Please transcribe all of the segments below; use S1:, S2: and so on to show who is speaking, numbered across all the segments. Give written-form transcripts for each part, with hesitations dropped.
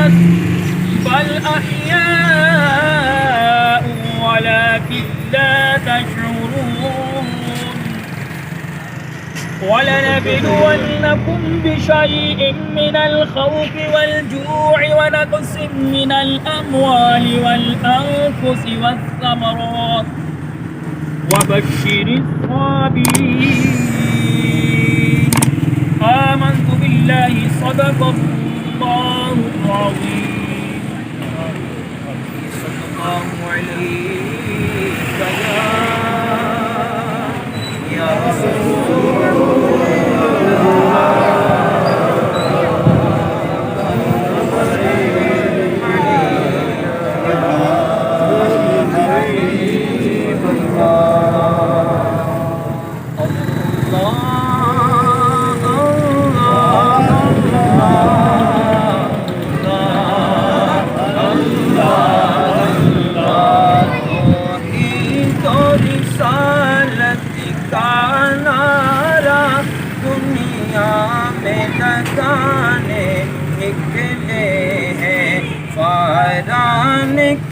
S1: الناس بل أحياء ولكن لا تشعرون ولنبلونكم بشيء من الخوف والجوع ونقص من الأموال والأنفس والثمرات وبشر الصابرين آمنت بالله صدق الله العظيم صلى الله عليك يا رسول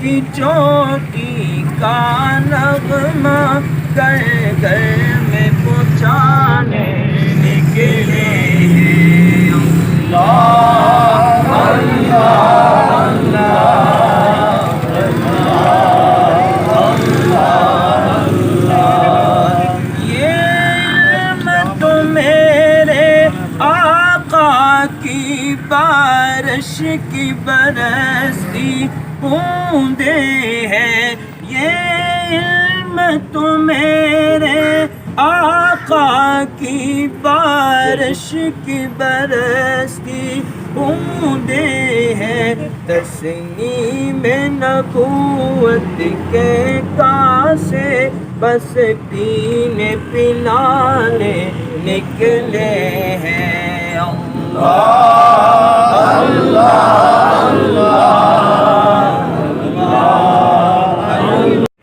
S1: کی چوٹی کا نغمہ گھر گھر میں پہنچانے نکلے ہیں اللہ اللہ اللہ اللہ یہ میں تو میرے آقا کی بارش کی برستی بوندے ہیں یہ علم تو میرے آقا کی بارش کی برستی بوندے ہیں تسنیم نبوت کے کاسے بس پینے پلانے نکلے ہیں اللہ اللہ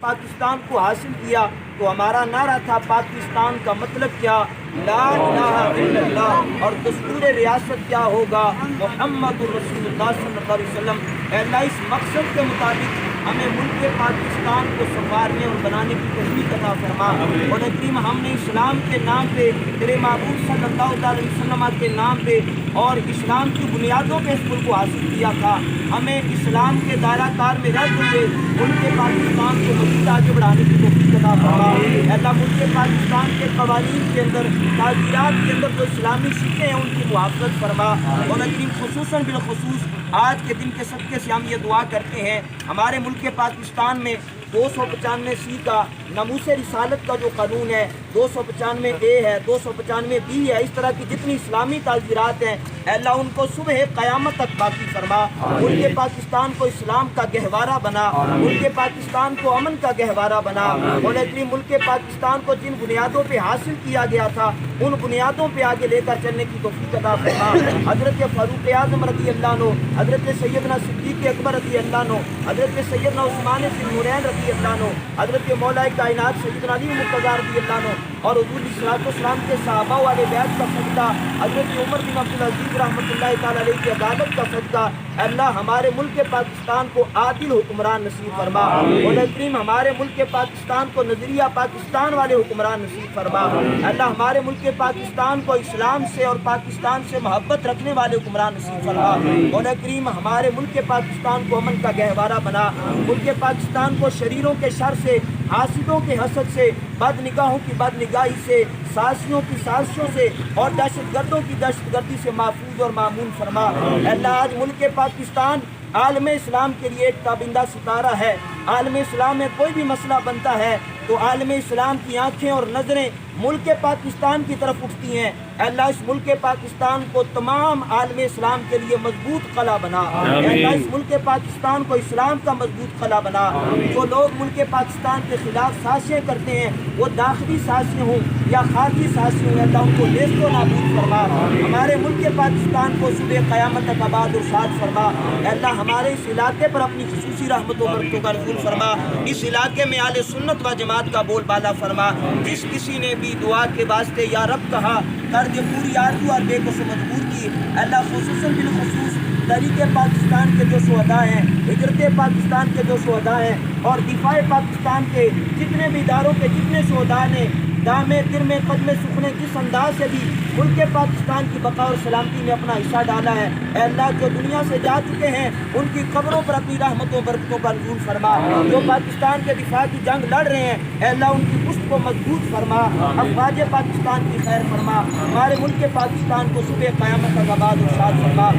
S1: پاکستان کو حاصل کیا تو ہمارا نعرہ تھا پاکستان کا مطلب کیا لا الہ الا اللہ اور دستور ریاست کیا ہوگا محمد رسول اللہ صلی اللہ علیہ وسلم اے اللہ اس مقصد کے مطابق ہمیں ملک پاکستان کو سنوارنے اور بنانے کی توفیق عطا فرما اور کریم ہم نے اسلام کے نام پہ تیرے محبوب صلی اللہ علیہ وسلم کے نام پہ اور اسلام کی بنیادوں پہ اس ملک کو حاصل کیا تھا ہمیں اسلام کے دائرہ کار میں رہتے ہوئے ملک پاکستان کو مزید آگے بڑھانے کی توفیق عطا فرما اللہ ملک پاکستان کے قوانین کے اندر تعزیرات کے اندر جو اسلامی سکے ہیں ان کی محافظت فرما اور کریم خصوصاً بالخصوص آج کے دن کے صدقے سے ہم یہ دعا کرتے ہیں ہمارے ملک پاکستان میں 295 سی کا ناموس رسالت کا جو قانون ہے 295 اے ہے 295 بی ہے اس طرح کی جتنی اسلامی تعزیرات ہیں اے اللہ ان کو صبح قیامت تک باقی فرما ملک پاکستان کو اسلام کا گہوارہ بنا ملک پاکستان کو امن کا گہوارہ بنا اور ملک پاکستان کو جن بنیادوں پہ حاصل کیا گیا تھا ان بنیادوں پہ آگے لے کر چلنے کی توفیق عطا فرما حضرت فاروق اعظم رضی اللہ عنہ حضرت سیدنا صدیق اکبر رضی اللہ عنہ حضرت سیدنا عثمان بن نورین رضی اللہ عنہ حضرت مولا کائنات سیدنا علی مرتضیٰ رضی اللہ عنہ اور حضور صلی اللہ علیہ وسلم کے صحابہ والے بیعت کا صدقہ حضرت عمر بن عبدالعزیز رحمۃ اللہ تعالی علیہ کی عدالت کا صدقہ اللہ ہمارے ملک پاکستان کو عادل حکمران نصیب فرما اور کریم ہمارے ملک پاکستان کو نظریہ پاکستان والے حکمران نصیب فرما اللہ ہمارے ملک پاکستان کو اسلام سے اور پاکستان سے محبت رکھنے والے حکمران نصیب فرما اور کریم ہمارے ملک پاکستان کو امن کا گہوارہ بنا ملک پاکستان کو شریروں کے شر سے حاسدوں کے حسد سے بد نگاہوں کی بد نگاہی سے سازشوں کی سازشوں سے اور دہشت گردوں کی دہشت گردی سے محفوظ اور معمون فرما اللہ آج ملک پاکستان عالم اسلام کے لیے ایک تابندہ ستارہ ہے عالم اسلام میں کوئی بھی مسئلہ بنتا ہے تو عالم اسلام کی آنکھیں اور نظریں ملک پاکستان کی طرف اٹھتی ہیں اللہ اس ملک پاکستان کو تمام عالم اسلام کے لیے مضبوط قلعہ بنا اللہ اس ملک پاکستان کو اسلام کا مضبوط قلعہ بنا جو لوگ ملک پاکستان کے خلاف سازشیں کرتے ہیں وہ داخلی سازشیں ہوں یا خارجی سازشیں ہوں اللہ ان کو نیست و نابود فرما ہمارے ملک پاکستان کو صبح قیامت تک آباد و شاد فرما اللہ ہمارے اس علاقے پر اپنی خصوصی رحمت و برکتوں کا نزول فرما اس علاقے میں اہل سنت و جماعت کا بول بالا فرما جس کسی نے بھی دعا کے واسطے یا رب کہا کر دے پوری آرزو اور بے کس مجبور کی اللہ خصوصاً بالخصوص تحریک پاکستان کے جو شہداء ہیں، ہجرت پاکستان کے جو شہداء ہیں اور دفاع پاکستان کے جتنے بھی اداروں کے جتنے شہداء نے دامے ترمے قدم سکھنے جس انداز سے بھی ملک پاکستان کی بقا اور سلامتی میں اپنا حصہ ڈالا ہے، اے اللہ جو دنیا سے جا چکے ہیں ان کی قبروں پر اپنی رحمتوں برکتوں کا نزول فرما، جو پاکستان کے دفاع کی جنگ لڑ رہے ہیں اے اللہ ان کی پشت کو مضبوط فرما، افواج پاکستان کی خیر فرما، ہمارے ملک پاکستان کو صبح قیامت تک آباد و شاد فرما۔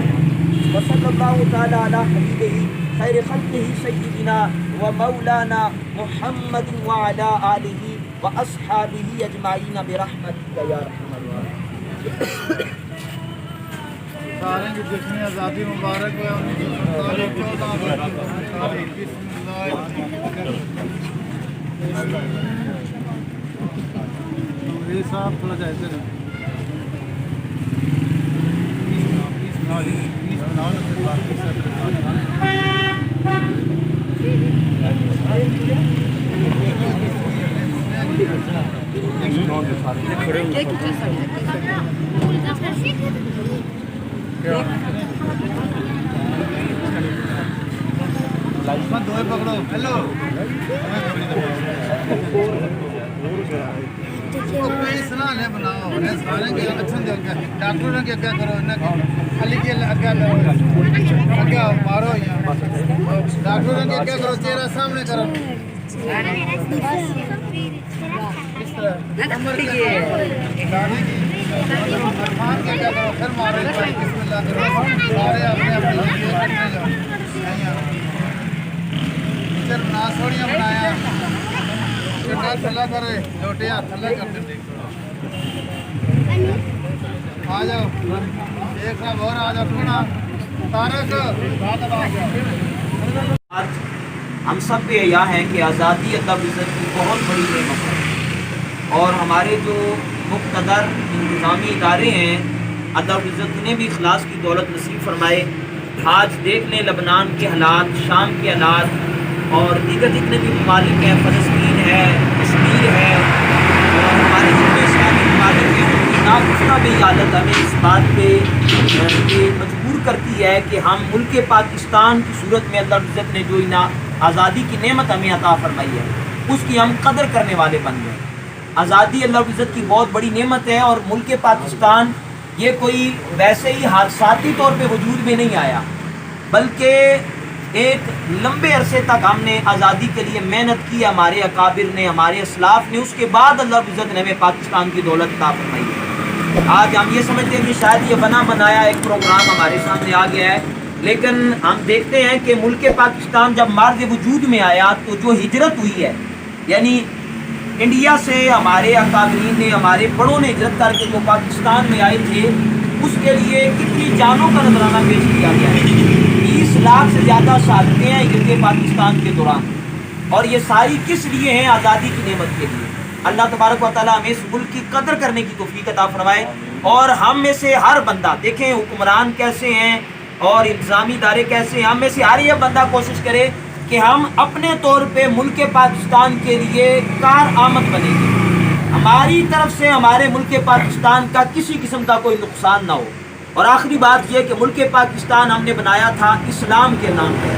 S1: وصلی اللہ تعالی علی حبیبہ خیر خلقہ سیدنا و مولانا محمد وعلی آلہ واصحابہ اجمعین برحمتک یا ارحم الراحمین۔
S2: سارے کی جشن آزادی مبارک ہے 1947 یہ صاحب تھوڑا جائزہ لیں دوئے پکڑو ہیلو سنا لے بناؤ سارے کے اچھا دے ڈاکٹر نے کیا کرو علی کے اگے مارو ڈاکٹر نے کیا کرو چہرہ سامنے کرو اس طرح نمبر کیا عرفان کے کیا کرو پھر مارو بسم اللہ کرو سارے اپنے اپنے ٹیچر بنا سوڑیاں بنایا چٹا تھلا کرے لوٹے ہاتھ تھلا کر دے آ جاؤ ایک صاحب اور آ جاؤ تھوڑا تارک
S1: ہم سب پہ یہ ہے کہ آزادی اللہ عزت کی بہت بڑی نعمت ہے اور ہمارے جو مقتدر انتظامی ادارے ہیں اللہ عزت نے بھی اخلاص کی دولت نصیب فرمائے۔ آج دیکھ لیں لبنان کے حالات، شام کے حالات اور دیگر جتنے بھی ممالک ہیں، فلسطین ہے، کشمیر ہے اور ہمارے جتنے اسلامی ممالک ہیں ان کی ناگزیرہ بھی حالت ہمیں اس بات پہ مجبور کرتی ہے کہ ہم ملک پاکستان کی صورت میں اللہ عزت نے جو آزادی کی نعمت ہمیں عطا فرمائی ہے اس کی ہم قدر کرنے والے بن گئے۔ آزادی اللہ عزت کی بہت بڑی نعمت ہے اور ملک پاکستان یہ کوئی ویسے ہی حادثاتی طور پہ وجود میں نہیں آیا بلکہ ایک لمبے عرصے تک ہم نے آزادی کے لیے محنت کی، ہمارے اکابر نے، ہمارے اسلاف نے، اس کے بعد اللہ عزت نے ہمیں پاکستان کی دولت عطا فرمائی ہے۔ آج ہم یہ سمجھتے ہیں کہ شاید یہ بنا بنایا ایک پروگرام ہمارے سامنے آ گیا ہے، لیکن ہم دیکھتے ہیں کہ ملک پاکستان جب مارز وجود میں آیا تو جو ہجرت ہوئی ہے، یعنی انڈیا سے ہمارے اکابرین نے، ہمارے بڑوں نے ہجرت کر کے جو پاکستان میں آئے تھے اس کے لیے کتنی جانوں کا نذرانہ پیش کیا گیا ہے۔ 20 لاکھ سے زیادہ شہادتیں ہیں ہجرت پاکستان کے دوران اور یہ ساری کس لیے ہیں؟ آزادی کی نعمت کے لیے۔ اللہ تبارک و تعالیٰ ہمیں اس ملک کی قدر کرنے کی توفیق عطا فرمائے اور ہم میں سے ہر بندہ، دیکھیں حکمران کیسے ہیں اور انتظامی ادارے کیسے ہیں، ہم میں سے ہر یہ بندہ کوشش کرے کہ ہم اپنے طور پہ ملک پاکستان کے لیے کارآمد بنیں گے، ہماری طرف سے ہمارے ملک پاکستان کا کسی قسم کا کوئی نقصان نہ ہو۔ اور آخری بات یہ کہ ملک پاکستان ہم نے بنایا تھا اسلام کے نام پہ،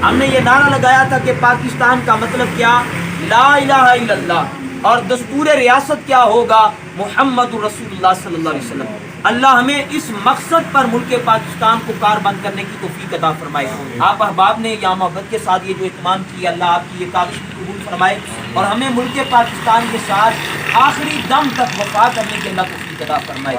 S1: ہم نے یہ نعرہ لگایا تھا کہ پاکستان کا مطلب کیا؟ لا الہ الا اللہ، اور دستور ریاست کیا ہوگا؟ محمد رسول اللہ صلی اللہ علیہ وسلم۔ اللہ ہمیں اس مقصد پر ملک پاکستان کو کاربند کرنے کی توفیق عطا فرمائے۔ آپ احباب نے یا محبت کے ساتھ یہ جو اہتمام کیا، اللہ آپ کی یہ کاوش قبول فرمائے اور ہمیں ملک پاکستان کے ساتھ آخری دم تک وفا کرنے کی اللہ توفیق عطا فرمائے۔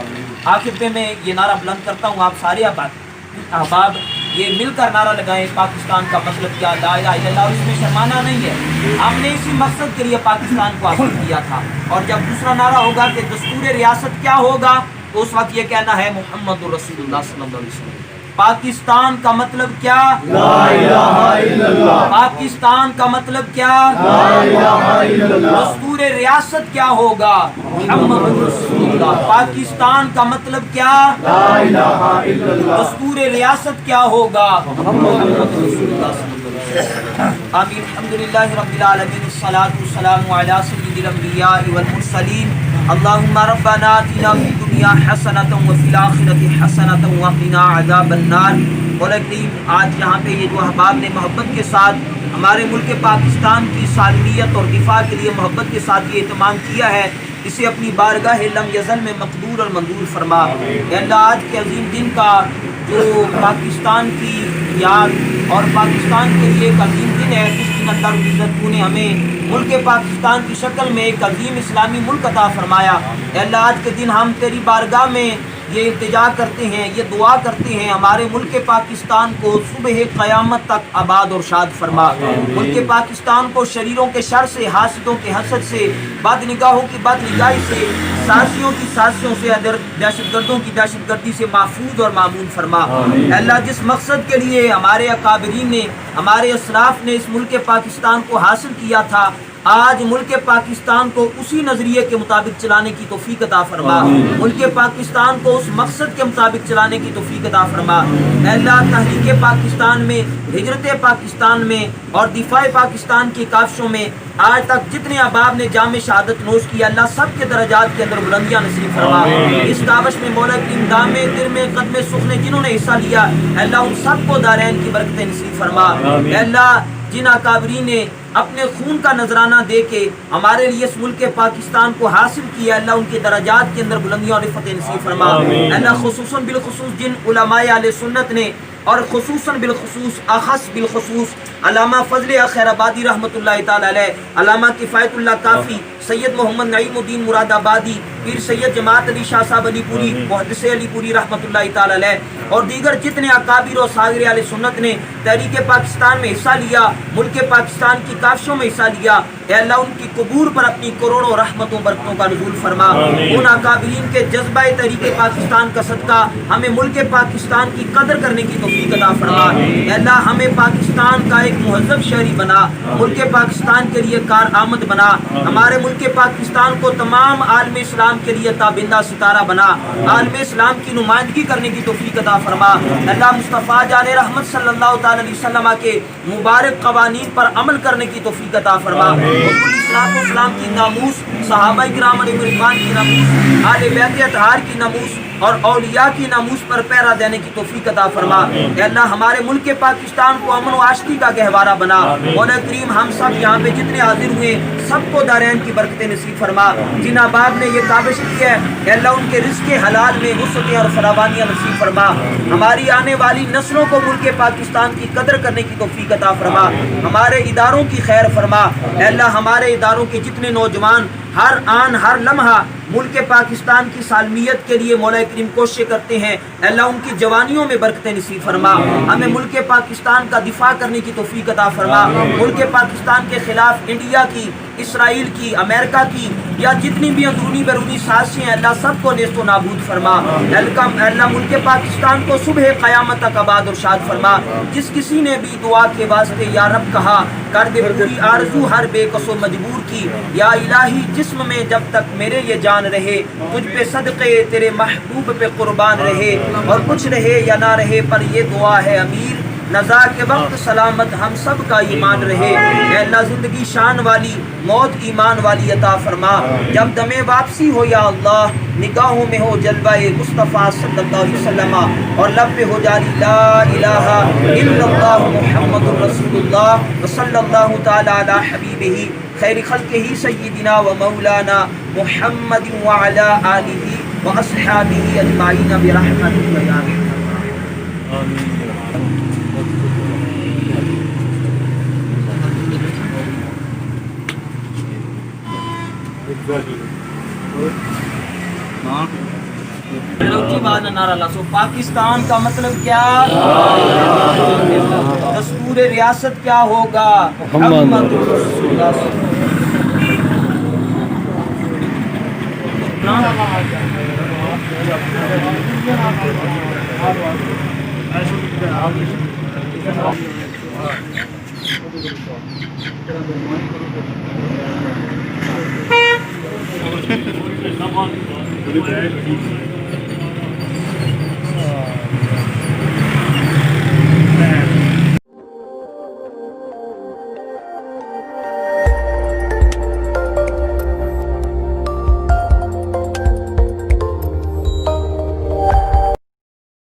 S1: آخر پہ میں یہ نعرہ بلند کرتا ہوں، آپ سارے احباب یہ مل کر نعرہ لگائیں، پاکستان کا مطلب کیا؟ لا الہ الا اللہ۔ اس میں شرمانا نہیں ہے، ہم نے اسی مقصد کے لیے پاکستان کو حاصل کیا تھا۔ اور جب دوسرا نعرہ ہوگا کہ دستور ریاست کیا ہوگا تو اس وقت یہ کہنا ہے محمد رسول اللہ صلی اللہ علیہ وسلم۔ پاکستان کا مطلب کیا؟ لا الہ الا اللہ۔ پاکستان کا مطلب کیا؟ لا الہ الا اللہ۔ دستور ریاست کیا ہوگا؟ محمد رسول اللہ۔ پاکستان کا مطلب کیا؟ لا الہ الا اللہ۔ دستور ریاست کیا ہوگا؟ محمد رسول اللہ صلی اللہ علیہ وسلم۔ آمین۔ الحمدللہ رب العالمین، الصلاۃ والسلام علی سید الانبیاء والمرسلین اللہم ربنا آتنا فی الدنیا حسنۃ وفی الآخرۃ حسنۃ وقنا عذاب النار۔ مولا کریم آج یہاں پہ یہ جو احباب نے محبت کے ساتھ ہمارے ملک پاکستان کی سالمیت اور دفاع کے لیے محبت کے ساتھ یہ اہتمام کیا ہے، اسے اپنی بارگاہ لم یزل میں مقبول اور منظور فرما۔ اے اللہ آج کے عظیم دن کا جو پاکستان کی یاد اور پاکستان کے لیے ایک عظیم دن ہے، جس دن اللہ رب العزت تو نے ہمیں ملک پاکستان کی شکل میں ایک عظیم اسلامی ملک عطا فرمایا۔ اے اللہ آج کے دن ہم تیری بارگاہ میں یہ التجا کرتے ہیں، یہ دعا کرتے ہیں، ہمارے ملک پاکستان کو صبح قیامت تک آباد اور شاد فرما۔ ملک پاکستان کو شریروں کے شر سے، حاسدوں کے حسد سے، بد نگاہوں کی بد نگاہی سے، سازشوں کی سازشوں سے، دہشت گردوں کی دہشت گردی سے محفوظ اور معمون فرما۔ اے اللہ جس مقصد کے لیے ہمارے اکابرین نے، ہمارے اسلاف نے اس ملک پاکستان کو حاصل کیا تھا، آج ملک پاکستان کو اسی نظریے کے مطابق چلانے کی توفیق عطا فرما۔ ملک پاکستان کو اس مقصد کے مطابق چلانے کی توفیق عطا فرما۔ اے اللہ تحریک پاکستان میں، ہجرت پاکستان میں اور دفاع پاکستان کی کاوشوں میں آج تک جتنے احباب نے جام شہادت نوش کیا، اللہ سب کے درجات کے اندر بلندیاں نصیب فرما۔ اس کاوش میں مولا کریم دامے درمے قدمے سخنے جنہوں نے حصہ لیا، اے اللہ ان سب کو دارین کی برکتیں نصیب فرما۔ اے اللہ جن اکابرین نے اپنے خون کا نذرانہ دے کے ہمارے لیے اس ملک پاکستان کو حاصل کیا، اللہ ان کے درجات کے اندر بلندیاں اور رفعتیں نصیب فرما۔ اللہ خصوصاً بالخصوص جن علماء اہل سنت نے اور خصوصاً بالخصوص اخص بالخصوص علامہ فضل خیر آبادی رحمۃ اللہ تعالی علیہ، علامہ کفایت اللہ کافی، سید محمد نعیم الدین مراد آبادی، پیر سید جماعت علی شاہ صاحب علی پوری، محدث علی پوری رحمۃ اللہ تعالی علیہ، اور دیگر جتنے اکابر و صاغر اہل سنت نے تحریک پاکستان میں حصہ لیا، ملک پاکستان کی کاوشوں میں حصہ لیا، اے اللہ ان کی قبور پر اپنی کروڑوں رحمتوں برکتوں کا نزول فرما۔ ان اکابرین کے جذبہ تحریک پاکستان کا صدقہ ہمیں ملک پاکستان کی قدر کرنے کی توفیق عطا فرما۔ اے اللہ ہمیں پاکستان کا ایک مہذب شہری بنا، ملک پاکستان کے لیے کارآمد بنا، ہمارے ملک پاکستان کو تمام عالم اسلام کے لیے تابندہ ستارہ بنا، عالم اسلام کی نمائندگی کرنے کی توفیق عطا فرما۔ اللہ مصطفیٰ جان رحمت صلی اللہ تعالی علیہ وسلم کے مبارک قوانین پر عمل کرنے کی توفیق عطا فرما۔ اسلام کی ناموس، صحابہ کرام علیہ رضوان کی ناموس، آل بیت اطہار کی ناموس اور اولیاء کی ناموس پر پیرا دینے کی توفیق عطا فرما۔ اے اللہ ہمارے ملک پاکستان کو امن و آشتی کا گہوارہ بنا۔ مولا کریم ہم سب یہاں پہ جتنے حاضر ہوئے سب کو دارین کی برکتیں نصیب فرما۔ جن احباب نے یہ کاوش کی ہے اے اللہ ان کے رزق حلال میں وسعتیں اور فراوانیاں نصیب فرما۔ ہماری آنے والی نسلوں کو ملک پاکستان کی قدر کرنے کی توفیق عطا فرما۔ ہمارے اداروں کی خیر فرما۔ اے اللہ ہمارے اداروں کے جتنے نوجوان ہر آن ہر لمحہ ملک پاکستان کی سالمیت کے لیے مولا کریم کوششیں کرتے ہیں، اے اللہ ان کی جوانیوں میں برکتیں نصیب فرما۔ ہمیں ملک پاکستان کا دفاع کرنے کی توفیق عطا فرما۔ ملک پاکستان کے خلاف انڈیا کی، اسرائیل کی، امریکہ کی یا جتنی بھی اندرونی بیرونی سازشیں ہیں اللہ سب کو نیست و نابود فرما۔ اے اللہ ملک پاکستان کو صبح قیامت تک آباد اور شاد فرما۔ جس کسی نے بھی دعا کے واسطے یا رب کہا، کر دے پوری آرزو ہر بے کس و مجبور کی۔ یا الہی جسم میں جب تک میرے یہ جان رہے، تجھ پہ صدقے تیرے محبوب پہ قربان رہے، اور کچھ رہے یا نہ رہے پر یہ دعا ہے امیر، نزا کے وقت سلامت ہم سب کا ایمان رہے۔ اے اللہ زندگی شان والی، موت ایمان والی عطا فرما۔ جب دم واپسی ہو یا اللہ، نگاہوں میں ہو جلوہ مصطفیٰ صلی اللہ علیہ وسلم، اور لب پہ ہو جاری لا الہ الا اللہ محمد رسول اللہ، صلی اللہ تعالی علی حبیبہ خیر خلقہ سیدنا و مولانا محمد وعلی آلہ و اصحابہ اجمعین برحمتک یا ارحم۔ پاکستان کا مطلب کیا؟ دستور ریاست کیا ہوگا؟ محمد رسول اللہ۔
S3: Come on.